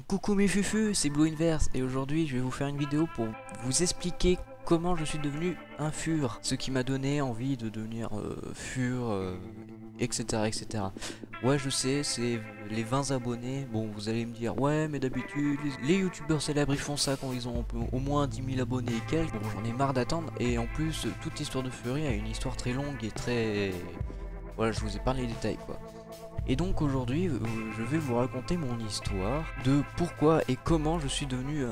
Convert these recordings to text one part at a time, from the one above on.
Coucou mes fufus, c'est Blue Inverse et aujourd'hui je vais vous faire une vidéo pour vous expliquer comment je suis devenu un fur, ce qui m'a donné envie de devenir fur, etc etc. Ouais je sais, c'est les 20 abonnés, bon vous allez me dire ouais mais d'habitude les youtubeurs célèbres ils font ça quand ils ont au moins 10 000 abonnés et quelques, bon j'en ai marre d'attendre et en plus toute l'histoire de Fury a une histoire très longue et très... Voilà je vous ai parlé les détails quoi. Et donc aujourd'hui, je vais vous raconter mon histoire de pourquoi et comment je suis devenu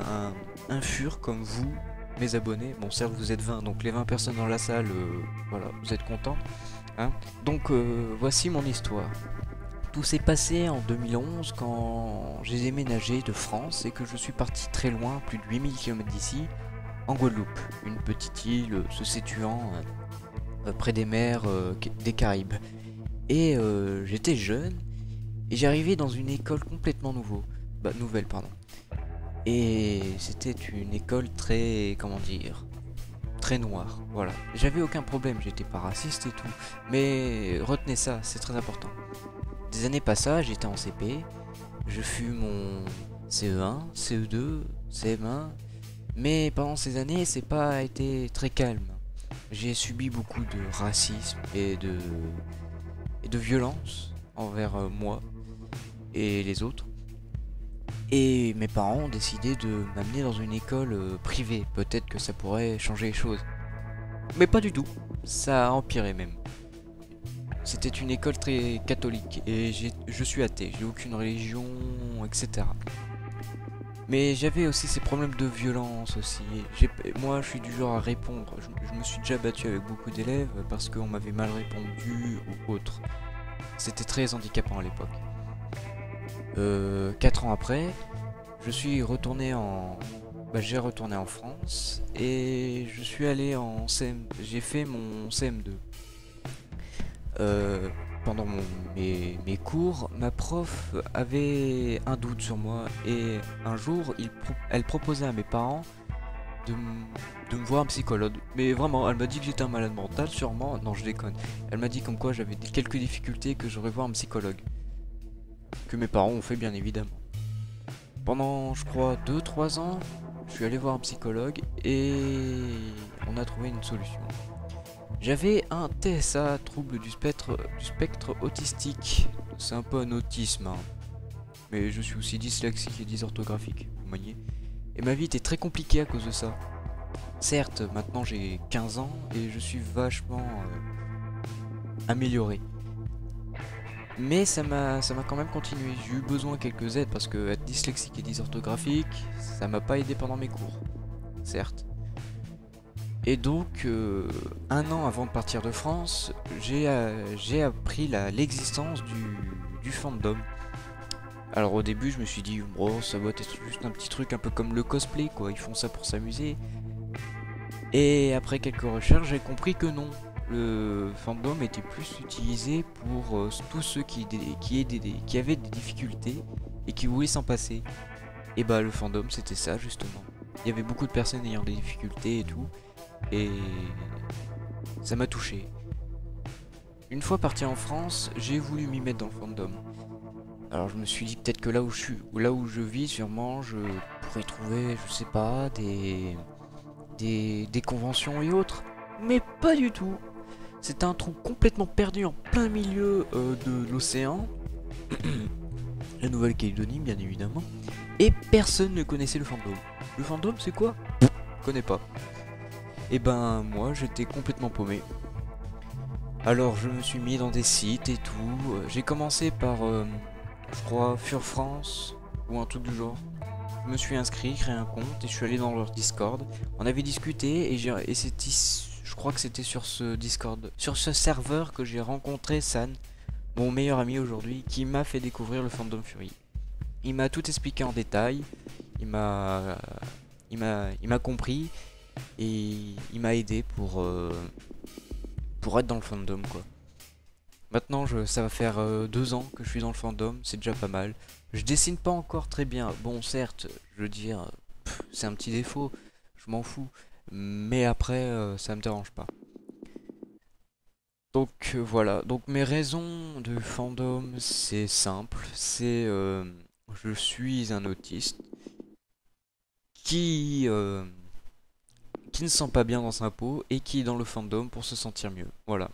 un fur comme vous, mes abonnés. Bon certes vous êtes 20, donc les 20 personnes dans la salle, voilà, vous êtes contents. Hein, donc voici mon histoire. Tout s'est passé en 2011 quand j'ai déménagé de France et que je suis parti très loin, plus de 8000 km d'ici, en Guadeloupe. Une petite île se situant près des mers des Caraïbes. Et j'étais jeune et j'arrivais dans une école complètement nouvelle pardon. Et c'était une école très, comment dire, très noire. Voilà. J'avais aucun problème, j'étais pas raciste et tout. Mais retenez ça, c'est très important. Des années passent, j'étais en CP, je fus mon CE1, CE2, CM1. Mais pendant ces années, c'est pas été très calme. J'ai subi beaucoup de racisme et de violence envers moi et les autres. Et mes parents ont décidé de m'amener dans une école privée. Peut-être que ça pourrait changer les choses. Mais pas du tout. Ça a empiré même. C'était une école très catholique et je suis athée. J'ai aucune religion, etc. Mais j'avais aussi ces problèmes de violence aussi. Moi, je suis du genre à répondre. Je me suis déjà battu avec beaucoup d'élèves parce qu'on m'avait mal répondu ou autre. C'était très handicapant à l'époque. 4 ans après, je suis retourné en... j'ai retourné en France et je suis allé en CM... J'ai fait mon CM2. Euh, pendant mes cours, ma prof avait un doute sur moi et un jour, elle proposait à mes parents de me voir un psychologue. Mais vraiment, elle m'a dit que j'étais un malade mental, sûrement. Non, je déconne. Elle m'a dit comme quoi j'avais quelques difficultés et que j'aurais voir un psychologue. Que mes parents ont fait bien évidemment. Pendant, je crois, 2 3 ans, je suis allé voir un psychologue et on a trouvé une solution. J'avais un TSA, trouble du spectre autistique. C'est un peu un autisme, hein. Mais je suis aussi dyslexique et dysorthographique, vous voyez. Et ma vie était très compliquée à cause de ça. Certes, maintenant j'ai 15 ans et je suis vachement amélioré. Mais ça m'a quand même continué. J'ai eu besoin de quelques aides parce que être dyslexique et dysorthographique, ça m'a pas aidé pendant mes cours. Certes. Et donc, 1 an avant de partir de France, j'ai appris l'existence du fandom. Alors au début, je me suis dit, oh, ça doit être juste un petit truc un peu comme le cosplay, quoi. Ils font ça pour s'amuser. Et après quelques recherches, j'ai compris que non. Le fandom était plus utilisé pour tous ceux qui avaient des difficultés et qui voulaient s'en passer. Et bah le fandom c'était ça justement. Il y avait beaucoup de personnes ayant des difficultés et tout. Et ça m'a touché. Une fois parti en France, j'ai voulu m'y mettre dans le fandom. Alors je me suis dit peut-être que là où je suis, ou là où je vis, sûrement je pourrais trouver, je sais pas, des conventions et autres. Mais pas du tout. C'était un trou complètement perdu en plein milieu de l'océan. La Nouvelle-Calédonie, bien évidemment. Et personne ne connaissait le fandom. Le fandom, c'est quoi? Je connais pas. Et ben, moi, j'étais complètement paumé. Alors, je me suis mis dans des sites et tout. J'ai commencé par, je crois, Fur France ou un truc du genre. Je me suis inscrit, créé un compte et je suis allé dans leur Discord. On avait discuté et c'était, je crois que c'était sur ce Discord, sur ce serveur que j'ai rencontré San, mon meilleur ami aujourd'hui, qui m'a fait découvrir le fandom Fury. Il m'a tout expliqué en détail, il m'a, il m'a compris et il m'a aidé pour être dans le fandom quoi. Maintenant, ça va faire 2 ans que je suis dans le fandom, c'est déjà pas mal. Je dessine pas encore très bien. Bon, certes, je veux dire, c'est un petit défaut, je m'en fous. Mais après, ça me dérange pas. Donc voilà, donc mes raisons de fandom, c'est simple. C'est je suis un autiste qui, euh, qui ne se sent pas bien dans sa peau et qui est dans le fandom pour se sentir mieux. Voilà.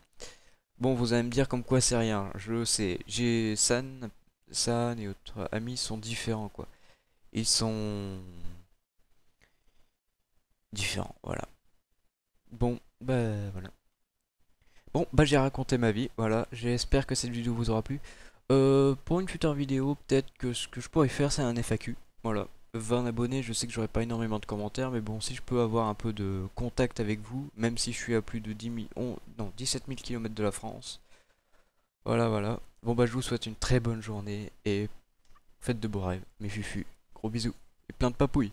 Bon, vous allez me dire comme quoi c'est rien. Je sais. J'ai San et autres amis sont différents, quoi. Ils sont différents, voilà. Bon, bah voilà. Bon, bah j'ai raconté ma vie, voilà. J'espère que cette vidéo vous aura plu. Pour une future vidéo, peut-être que ce que je pourrais faire, c'est un FAQ. Voilà. 20 abonnés, je sais que j'aurai pas énormément de commentaires, mais bon, si je peux avoir un peu de contact avec vous, même si je suis à plus de 17 000 km de la France. Voilà, voilà. Bon, bah je vous souhaite une très bonne journée et faites de beaux rêves, mes fufus. Gros bisous et plein de papouilles.